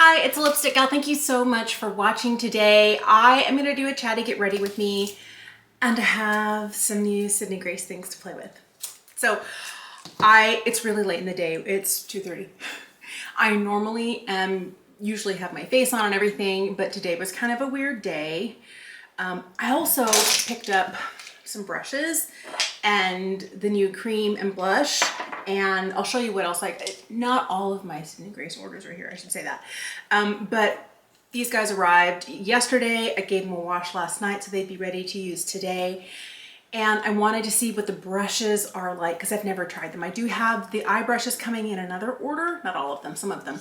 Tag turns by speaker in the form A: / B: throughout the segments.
A: Hi, it's Lipstick Gal. Thank you so much for watching today. I am going to do a chatty get ready with me and to have some new Sydney Grace things to play with. So it's really late in the day. It's 2:30. I normally usually have my face on and everything, but today was kind of a weird day. I also picked up some brushes and the new cream and blush, and I'll show you what else. Like, not all of my Sydney Grace orders are here, I should say that. But these guys arrived yesterday. I gave them a wash last night so they'd be ready to use today. And I wanted to see what the brushes are like because I've never tried them. I do have the eye brushes coming in another order, not all of them, some of them.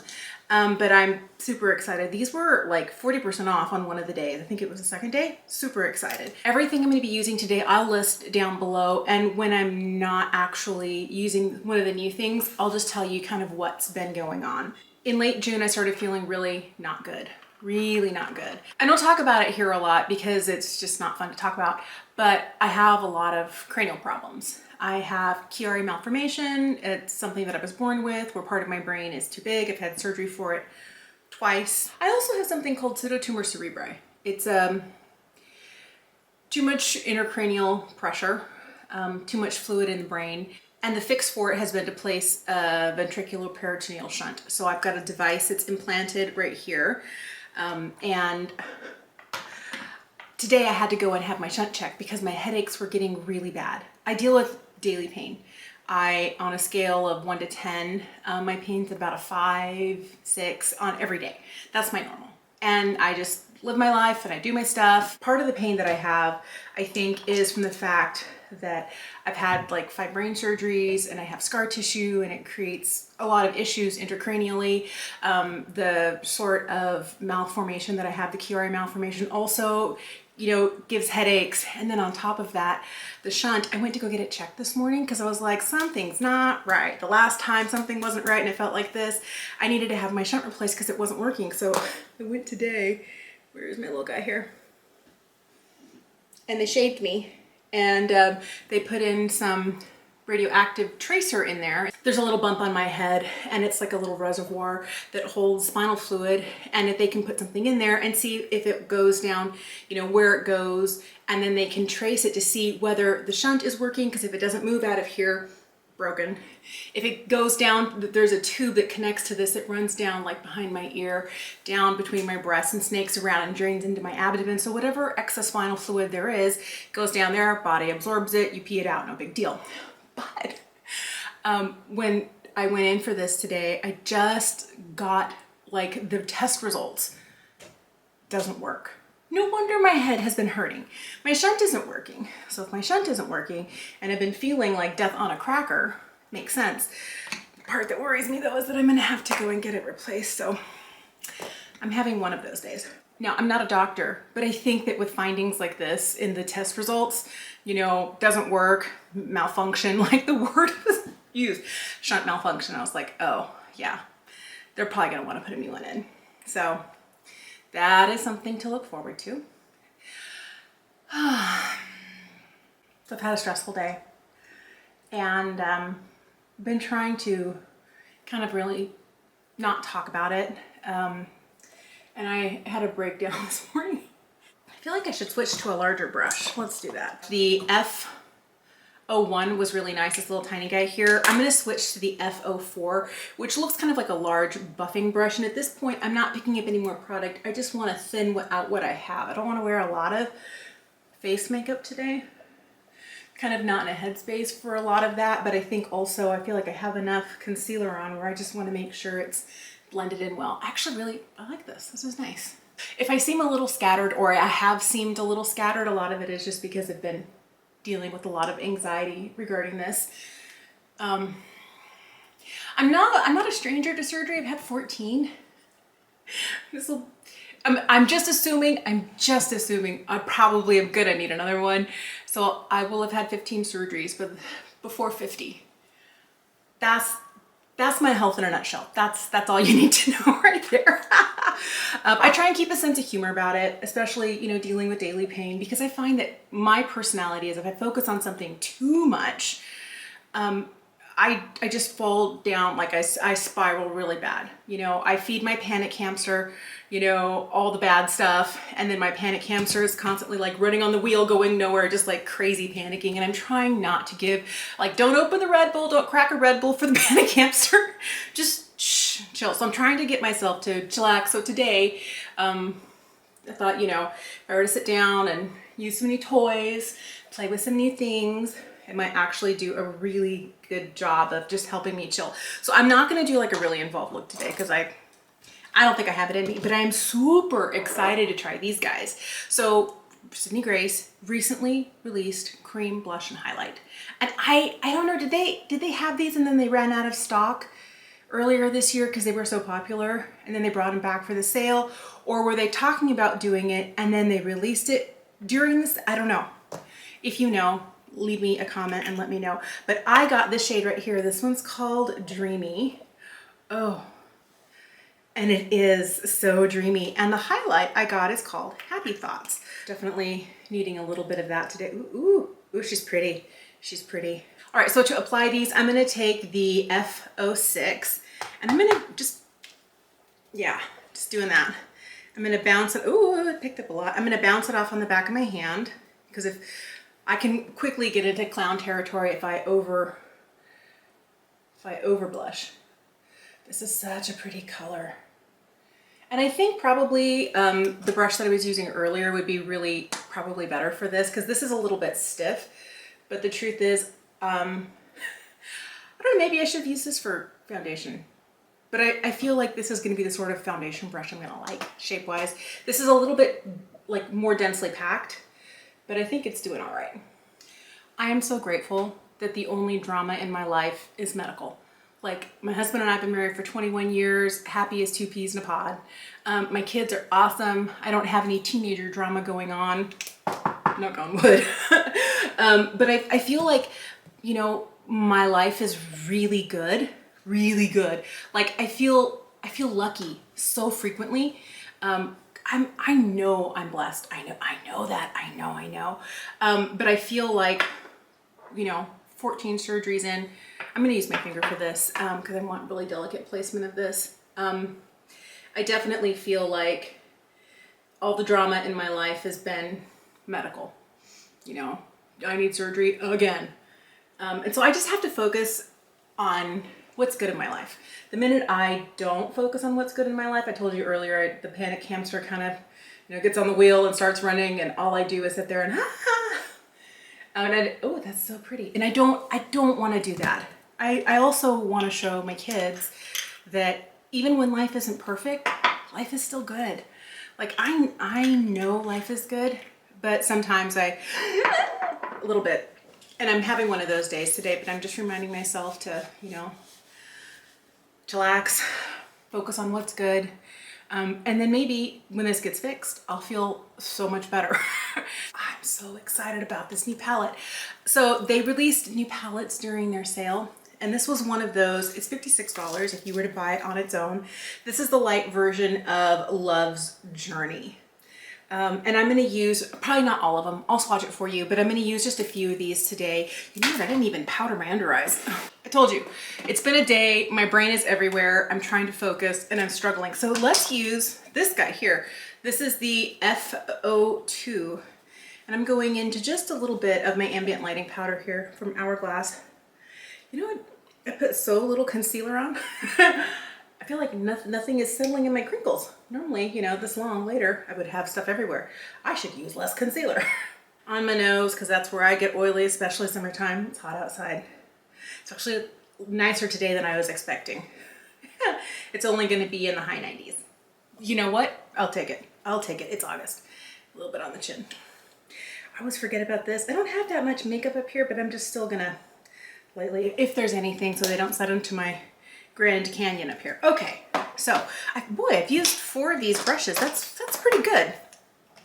A: But I'm super excited. These were like 40% off on one of the days. I think it was the second day. Super excited. Everything I'm going to be using today, I'll list down below. And when I'm not actually using one of the new things, I'll just tell you kind of what's been going on. In late June, I started feeling really not good. Really not good. I don't talk about it here a lot because it's just not fun to talk about, but I have a lot of cranial problems. I have Chiari malformation. It's something that I was born with where part of my brain is too big. I've had surgery for it twice. I also have something called pseudotumor cerebri. It's too much intracranial pressure, too much fluid in the brain. And the fix for it has been to place a ventricular peritoneal shunt. So I've got a device that's implanted right here. And today I had to go and have my shunt checked because my headaches were getting really bad. I deal with daily pain. On a scale of 1 to 10, my pain's about a 5, 6 on every day. That's my normal. And I just live my life and I do my stuff. Part of the pain that I have, I think, is from the fact that I've had like 5 brain surgeries and I have scar tissue, and it creates a lot of issues intracranially. The sort of malformation that I have, the Chiari malformation, also, you know, gives headaches. And then on top of that, the shunt, I went to go get it checked this morning because I was like, something's not right. The last time something wasn't right and it felt like this. I needed to have my shunt replaced because it wasn't working. So I went today. Where's my little guy here? And they shaved me. And they put in some radioactive tracer in there. There's a little bump on my head and it's like a little reservoir that holds spinal fluid, and if they can put something in there and see if it goes down, you know, where it goes, and then they can trace it to see whether the shunt is working, because if it doesn't move out of here, broken. If it goes down, there's a tube that connects to this that runs down like behind my ear, down between my breasts, and snakes around and drains into my abdomen. So whatever excess spinal fluid there is goes down there, body absorbs it, you pee it out, no big deal. But when I went in for this today, I just got like the test results. Doesn't work. No wonder my head has been hurting. My shunt isn't working. So if my shunt isn't working and I've been feeling like death on a cracker, makes sense. The part that worries me though is that I'm gonna have to go and get it replaced. So I'm having one of those days. Now, I'm not a doctor, but I think that with findings like this in the test results, you know, doesn't work, malfunction, like the word was used, shunt malfunction. I was like, oh yeah, they're probably gonna wanna put a new one in. So that is something to look forward to. So I've had a stressful day, and been trying to kind of really not talk about it. And I had a breakdown this morning. I feel like I should switch to a larger brush. Let's do that. The F01 was really nice, this little tiny guy here. I'm gonna switch to the F04, which looks kind of like a large buffing brush. And at this point, I'm not picking up any more product. I just wanna thin out what I have. I don't wanna wear a lot of face makeup today. Kind of not in a headspace for a lot of that, but I think also I feel like I have enough concealer on where I just wanna make sure it's blended in well. Actually, I like this. This is nice. If I seem a little scattered, or I have seemed a little scattered, a lot of it is just because I've been dealing with a lot of anxiety regarding this. I'm not a stranger to surgery. I've had 14. I'm just assuming I probably am gonna need another one. So I will have had 15 surgeries, but before 50. That's my health in a nutshell. That's all you need to know right there. I try and keep a sense of humor about it, especially, you know, dealing with daily pain, because I find that my personality is if I focus on something too much, I just fall down, like I spiral really bad. You know, I feed my panic hamster, you know, all the bad stuff. And then my panic hamster is constantly like running on the wheel, going nowhere, just like crazy panicking. And I'm trying not to give, like, don't open the Red Bull, don't crack a Red Bull for the panic hamster. Just shh, chill. So I'm trying to get myself to chillax. So today, I thought, you know, if I were to sit down and use some new toys, play with some new things, it might actually do a really good job of just helping me chill. So I'm not gonna do like a really involved look today because I don't think I have it in me, but I am super excited to try these guys. So Sydney Grace recently released cream blush and highlight. And I don't know, did they have these and then they ran out of stock earlier this year because they were so popular and then they brought them back for the sale? Or were they talking about doing it and then they released it during this? I don't know. If you know, leave me a comment and let me know. But I got this shade right here. This one's called Dreamy. Oh, and it is so dreamy. And the highlight I got is called Happy Thoughts. Definitely needing a little bit of that today. Ooh, she's pretty. She's pretty. All right, so to apply these, I'm gonna take the F06 and I'm gonna just doing that. I'm gonna bounce it. Ooh, it picked up a lot. I'm gonna bounce it off on the back of my hand because if I can quickly get into clown territory if I over blush. This is such a pretty color. And I think probably the brush that I was using earlier would be probably better for this because this is a little bit stiff. But the truth is, I don't know, maybe I should have used this for foundation. But I feel like this is gonna be the sort of foundation brush I'm gonna like, shape-wise. This is a little bit like more densely packed, but I think it's doing all right. I am so grateful that the only drama in my life is medical. Like, my husband and I have been married for 21 years, happy as two peas in a pod. My kids are awesome. I don't have any teenager drama going on, knock on wood. But I feel like, you know, my life is really good, really good. Like, I feel lucky so frequently. I know I'm blessed. I know that. I know. But I feel like, you know, 14 surgeries in, I'm gonna use my finger for this because I want really delicate placement of this. I definitely feel like all the drama in my life has been medical. You know, I need surgery again. And so I just have to focus on what's good in my life. The minute I don't focus on what's good in my life, I told you earlier, the panic hamster kind of, you know, gets on the wheel and starts running, and all I do is sit there and oh, that's so pretty. And I don't want to do that. I also want to show my kids that even when life isn't perfect, life is still good. Like, I know life is good, but sometimes a little bit. And I'm having one of those days today, but I'm just reminding myself to, you know, chillax, focus on what's good. And then maybe when this gets fixed, I'll feel so much better. I'm so excited about this new palette. So they released new palettes during their sale. And this was one of those. It's $56 if you were to buy it on its own. This is the light version of Love's Journey. And I'm gonna use, probably not all of them, I'll swatch it for you, but I'm gonna use just a few of these today. You know what, I didn't even powder my under eyes. I told you, it's been a day, my brain is everywhere, I'm trying to focus, and I'm struggling. So let's use this guy here. This is the F02, and I'm going into just a little bit of my ambient lighting powder here from Hourglass. You know what, I put so little concealer on. I feel like nothing is settling in my crinkles. Normally, you know, this long later, I would have stuff everywhere. I should use less concealer. On my nose, because that's where I get oily, especially summertime. It's hot outside. It's actually nicer today than I was expecting. It's only going to be in the high 90s. You know what? I'll take it. I'll take it. It's August. A little bit on the chin. I always forget about this. I don't have that much makeup up here, but I'm just still going to lightly, if there's anything, so they don't set into my Grand Canyon up here. Okay, so I've used 4 of these brushes. That's pretty good.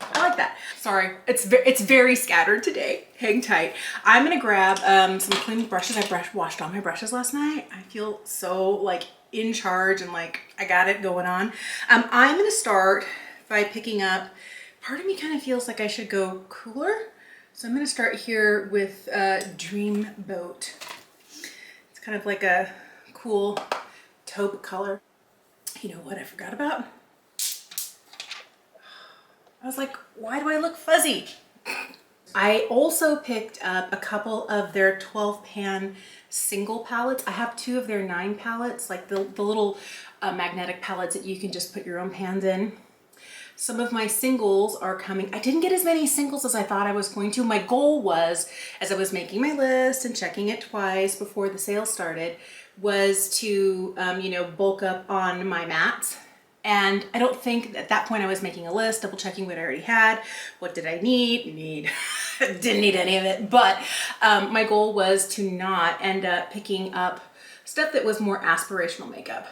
A: I like that. Sorry, it's very scattered today. Hang tight. I'm gonna grab some clean brushes. I washed all my brushes last night. I feel so like in charge and like I got it going on. I'm gonna start by picking up. Part of me kind of feels like I should go cooler, so I'm gonna start here with Dream Boat. kind of like a cool taupe color. You know what I forgot about? I was like, why do I look fuzzy? I also picked up a couple of their 12 pan single palettes. I have 2 of their 9 palettes, like the little magnetic palettes that you can just put your own pans in. Some of my singles are coming. I didn't get as many singles as I thought I was going to. My goal was, as I was making my list and checking it twice before the sale started, was to, you know, bulk up on my mattes. And I don't think at that point I was making a list, double checking what I already had. What did I need? Didn't need any of it. But my goal was to not end up picking up stuff that was more aspirational makeup.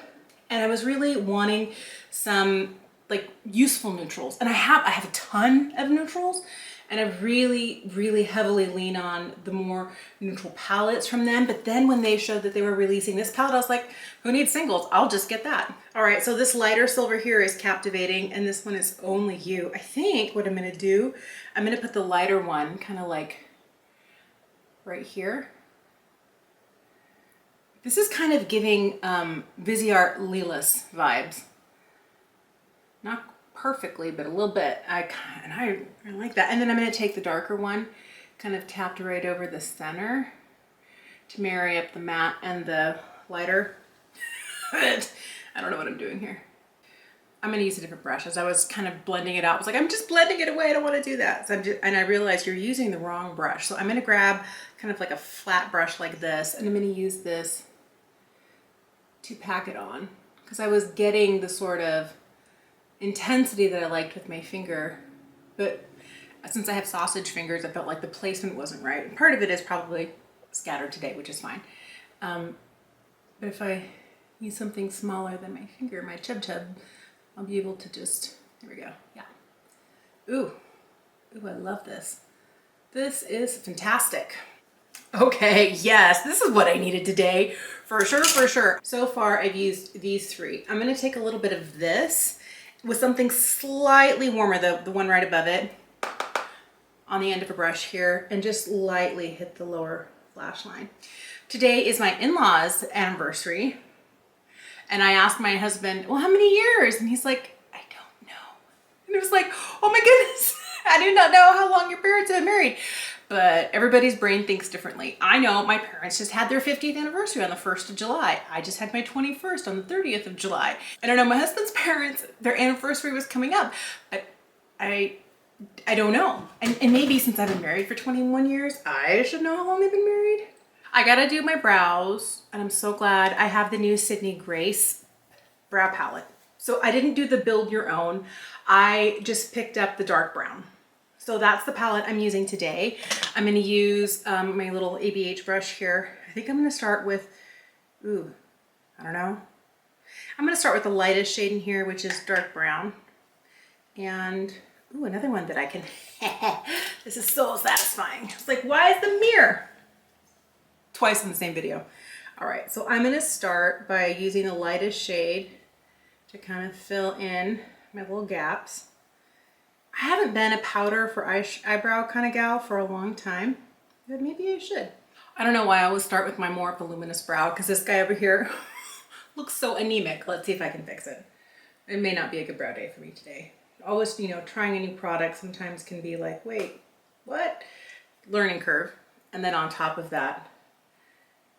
A: And I was really wanting some like useful neutrals. And I have a ton of neutrals, and I really heavily lean on the more neutral palettes from them. But then when they showed that they were releasing this palette, I was like, who needs singles? I'll just get that. All right, so this lighter silver here is Captivating, and this one is Only You. I think what I'm gonna do, I'm gonna put the lighter one kind of like right here. This is kind of giving Viseart Lilas vibes. Not perfectly, but a little bit. I like that. And then I'm going to take the darker one, kind of tapped right over the center to marry up the matte and the lighter. I don't know what I'm doing here. I'm going to use a different brush. As I was kind of blending it out, I was like, I'm just blending it away. I don't want to do that. So and I realized you're using the wrong brush. So I'm going to grab kind of like a flat brush like this, and I'm going to use this to pack it on, because I was getting the sort of intensity that I liked with my finger, but since I have sausage fingers, I felt like the placement wasn't right. And part of it is probably scattered today, which is fine. But if I use something smaller than my finger, my chub, I'll be able to just, there we go, yeah. Ooh, I love this. This is fantastic. Okay, yes, this is what I needed today, for sure. So far, I've used these 3. I'm gonna take a little bit of this with something slightly warmer, the one right above it, on the end of a brush here, and just lightly hit the lower lash line. Today is my in-laws' anniversary, and I asked my husband, well, how many years? And he's like, I don't know. And it was like, oh my goodness, I do not know how long your parents have been married. But everybody's brain thinks differently. I know my parents just had their 50th anniversary on the 1st of July. I just had my 21st on the 30th of July. And I know my husband's parents, their anniversary was coming up, but I don't know. And maybe since I've been married for 21 years, I should know how long they've been married. I gotta do my brows, and I'm so glad I have the new Sydney Grace brow palette. So I didn't do the build your own. I just picked up the dark brown. So that's the palette I'm using today. I'm gonna use my little ABH brush here. I think I'm gonna start with, I don't know. I'm gonna start with the lightest shade in here, which is dark brown. And, another one that I can, this is so satisfying. It's like, why is the mirror? Twice in the same video. All right, so I'm gonna start by using the lightest shade to kind of fill in my little gaps. I haven't been a powder for eyebrow kind of gal for a long time, but maybe I should. I don't know why I always start with my more voluminous brow, because this guy over here looks so anemic. Let's see if I can fix it. It may not be a good brow day for me today. Always, trying a new product sometimes can be like, wait, what? Learning curve. And then on top of that,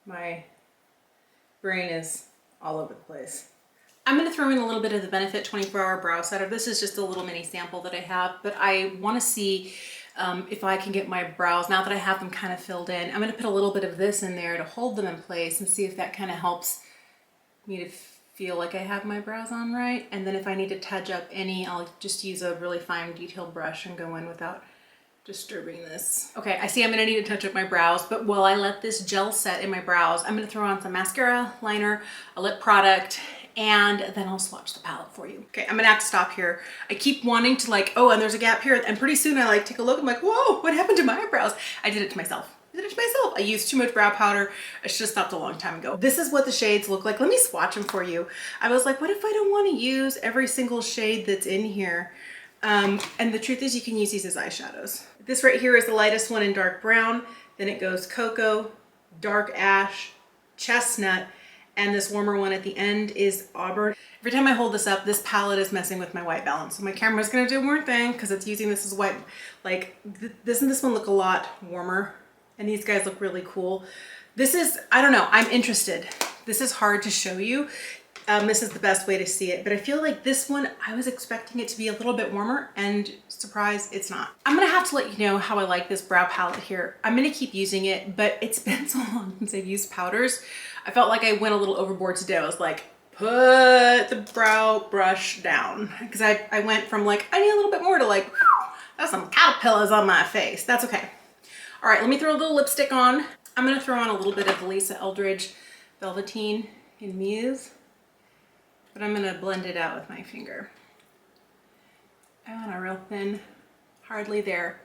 A: my brain is all over the place. I'm going to throw in a little bit of the Benefit 24-Hour Brow Setter. This is just a little mini sample that I have, but I want to see if I can get my brows, now that I have them kind of filled in, I'm going to put a little bit of this in there to hold them in place and see if that kind of helps me to feel like I have my brows on right. And then if I need to touch up any, I'll just use a really fine detailed brush and go in without disturbing this. Okay, I see I'm gonna need to touch up my brows, but while I let this gel set in my brows, I'm gonna throw on some mascara, liner, a lip product, and then I'll swatch the palette for you. Okay, I'm gonna have to stop here. I keep wanting to and there's a gap here, and pretty soon I take a look, I'm like, whoa, what happened to my eyebrows? I did it to myself. I used too much brow powder. I should have stopped a long time ago. This is what the shades look like. Let me swatch them for you. I was like, what if I don't want to use every single shade that's in here? And the truth is you can use these as eyeshadows. This right here is the lightest one in dark brown. Then it goes cocoa, dark ash, chestnut, and this warmer one at the end is auburn. Every time I hold this up, this palette is messing with my white balance. So my camera's gonna do more thing because it's using this as white. Like doesn't this one look a lot warmer? And these guys look really cool. This is, I don't know, I'm interested. This is hard to show you. This is the best way to see it, but I feel like this one, I was expecting it to be a little bit warmer, and surprise, it's not. I'm gonna have to let you know how I like this brow palette here. I'm gonna keep using it, but it's been so long since I've used powders. I felt like I went a little overboard today. I was like, put the brow brush down. Because I went from like, I need a little bit more to like, that's some caterpillars on my face. That's okay. All right, let me throw a little lipstick on. I'm gonna throw on a little bit of Lisa Eldridge Velveteen in Muse. But I'm gonna blend it out with my finger. I want a real thin, hardly there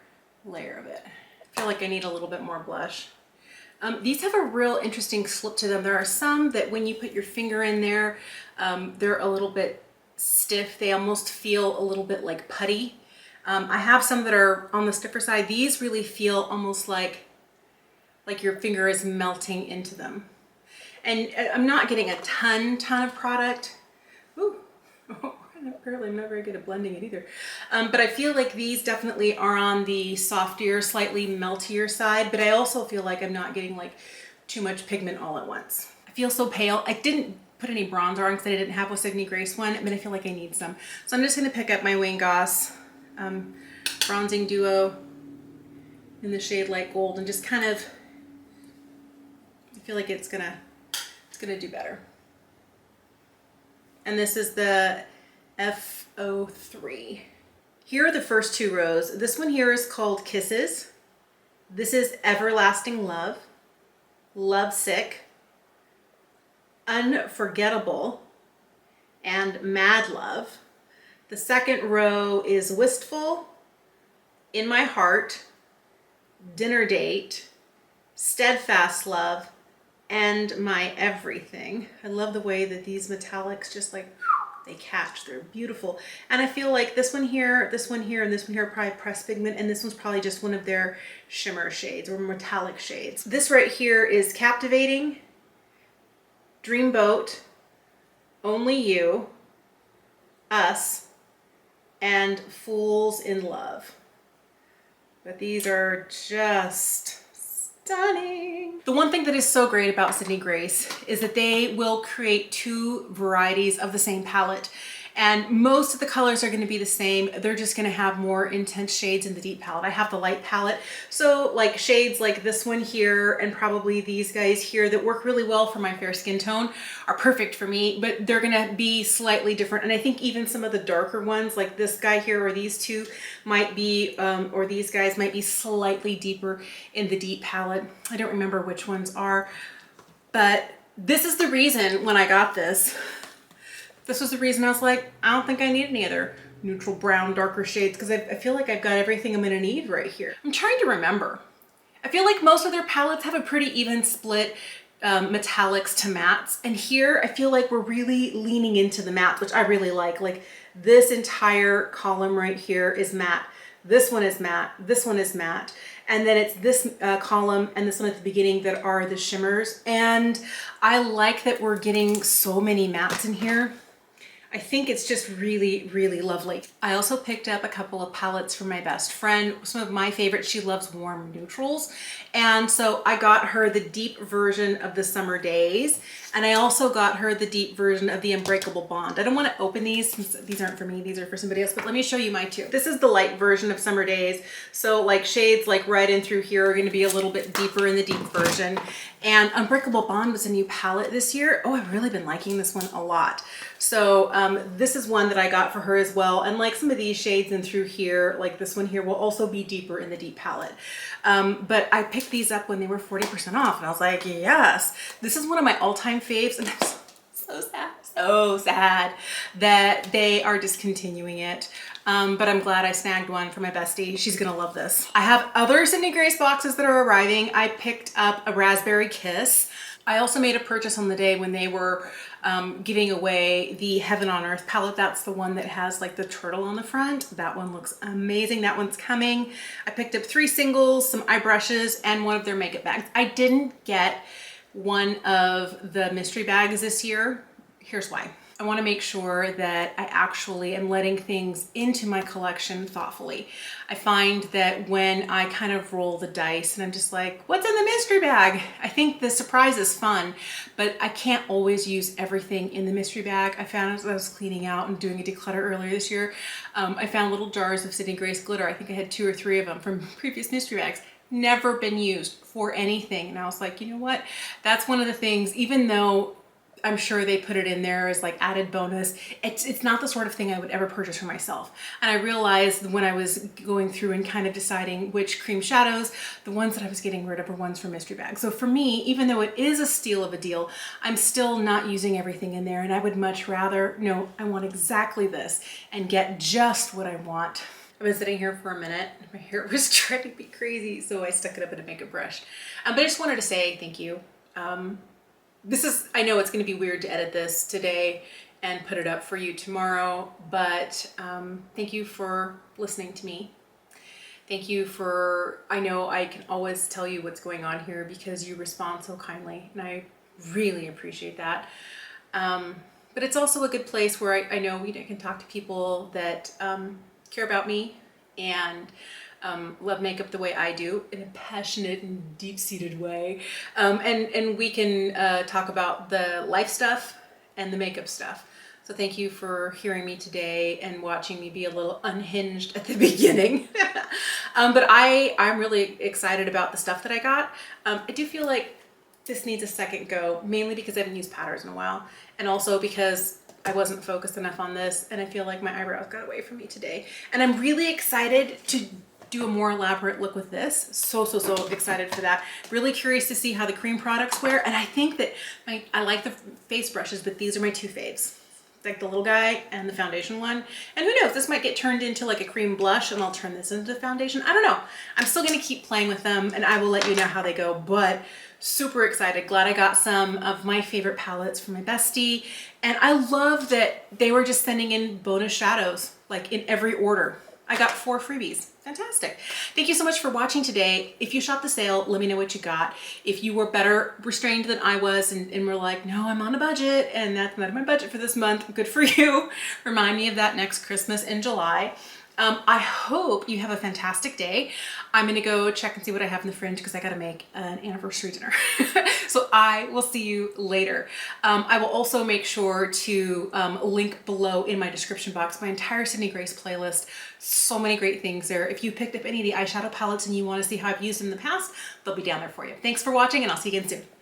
A: layer of it. I feel like I need a little bit more blush. These have a real interesting slip to them. There are some that when you put your finger in there, they're a little bit stiff. They almost feel a little bit like putty. I have some that are on the stiffer side. These really feel almost like your finger is melting into them. And I'm not getting a ton of product. Ooh, apparently I'm not very good at blending it either. But I feel like these definitely are on the softer, slightly meltier side, but I also feel like I'm not getting like too much pigment all at once. I feel so pale. I didn't put any bronzer on because I didn't have a Sydney Grace one, but I feel like I need some. So I'm just gonna pick up my Wayne Goss Bronzing Duo in the shade Light Gold and just kind of, I feel like it's gonna do better. And this is the F03. Here are the first two rows. This one here is called Kisses. This is Everlasting Love, Lovesick, Unforgettable, and Mad Love. The second row is Wistful, In My Heart, Dinner Date, Steadfast Love, and My Everything. I love the way that these metallics just like, they catch, they're beautiful. And I feel like this one here, and this one here are probably pressed pigment, and this one's probably just one of their shimmer shades or metallic shades. This right here is Captivating, Dreamboat, Only You, Us, and Fools in Love. But these are just stunning. The one thing that is so great about Sydney Grace is that they will create two varieties of the same palette, and most of the colors are going to be the same. They're just going to have more intense shades in the deep palette. I have the light palette, so like shades like this one here and probably these guys here that work really well for my fair skin tone are perfect for me, but they're going to be slightly different. And I think even some of the darker ones like this guy here or these two might be, or these guys might be slightly deeper in the deep palette. I don't remember which ones are, but this is the reason when I got this. This was the reason I was like, I don't think I need any other neutral brown, darker shades because I feel like I've got everything I'm gonna need right here. I'm trying to remember. I feel like most of their palettes have a pretty even split metallics to mattes. And here I feel like we're really leaning into the matte, which I really like. Like this entire column right here is matte. This one is matte. This one is matte. And then it's this column and this one at the beginning that are the shimmers. And I like that we're getting so many mattes in here. I think it's just really, really lovely. I also picked up a couple of palettes from my best friend. Some of my favorites, she loves warm neutrals. And so I got her the deep version of the Summer Days. And I also got her the deep version of the Unbreakable Bond. I don't want to open these since these aren't for me, these are for somebody else, but let me show you my two. This is the light version of Summer Days. So like shades like red in through here are going to be a little bit deeper in the deep version. And Unbreakable Bond was a new palette this year. Oh, I've really been liking this one a lot. So this is one that I got for her as well. And like some of these shades in through here, like this one here will also be deeper in the deep palette. But I picked these up when they were 40% off and I was like, yes, this is one of my all-time faves. And I'm so sad that they are discontinuing it. But I'm glad I snagged one for my bestie. She's gonna love this. I have other Sydney Grace boxes that are arriving. I picked up a Raspberry Kiss. I also made a purchase on the day when they were giving away the Heaven on Earth palette. That's the one that has like the turtle on the front. That one looks amazing. That one's coming. I picked up 3 singles, some eye brushes, and one of their makeup bags. I didn't get one of the mystery bags this year. Here's why. I want to make sure that I actually am letting things into my collection thoughtfully. I find that when I kind of roll the dice and I'm just like, what's in the mystery bag? I think the surprise is fun, but I can't always use everything in the mystery bag. I found as I was cleaning out and doing a declutter earlier this year, I found little jars of Sydney Grace glitter. I think I had 2 or 3 of them from previous mystery bags. Never been used for anything. And I was like, you know what? That's one of the things, even though I'm sure they put it in there as like added bonus, it's not the sort of thing I would ever purchase for myself. And I realized when I was going through and kind of deciding which cream shadows, the ones that I was getting rid of were ones from mystery bags. So for me, even though it is a steal of a deal, I'm still not using everything in there, and I would much rather, no, I want exactly this and get just what I want. I've been sitting here for a minute. My hair was driving me crazy, so I stuck it up in a makeup brush. But I just wanted to say thank you. I know it's going to be weird to edit this today and put it up for you tomorrow, but thank you for listening to me. Thank you for, I know I can always tell you what's going on here because you respond so kindly, and I really appreciate that. But it's also a good place where I know I can talk to people that care about me and love makeup the way I do, in a passionate and deep-seated way. And we can talk about the life stuff and the makeup stuff. So thank you for hearing me today and watching me be a little unhinged at the beginning. But I'm really excited about the stuff that I got. I do feel like this needs a second go, mainly because I haven't used powders in a while, and also because I wasn't focused enough on this, and I feel like my eyebrows got away from me today. And I'm really excited to do a more elaborate look with this. So excited for that. Really curious to see how the cream products wear. And I think that I like the face brushes, but these are my 2 faves. Like the little guy and the foundation one. And who knows, this might get turned into like a cream blush and I'll turn this into the foundation. I don't know. I'm still gonna keep playing with them and I will let you know how they go, but super excited. Glad I got some of my favorite palettes from my bestie. And I love that they were just sending in bonus shadows, like in every order. I got 4 freebies. Fantastic. Thank you so much for watching today. If you shot the sale, let me know what you got. If you were better restrained than I was and were like, no, I'm on a budget and that's not my budget for this month, good for you. Remind me of that next Christmas in July. I hope you have a fantastic day. I'm gonna go check and see what I have in the fridge because I gotta make an anniversary dinner. So I will see you later. I will also make sure to link below in my description box my entire Sydney Grace playlist. So many great things there. If you picked up any of the eyeshadow palettes and you wanna see how I've used them in the past, they'll be down there for you. Thanks for watching and I'll see you again soon.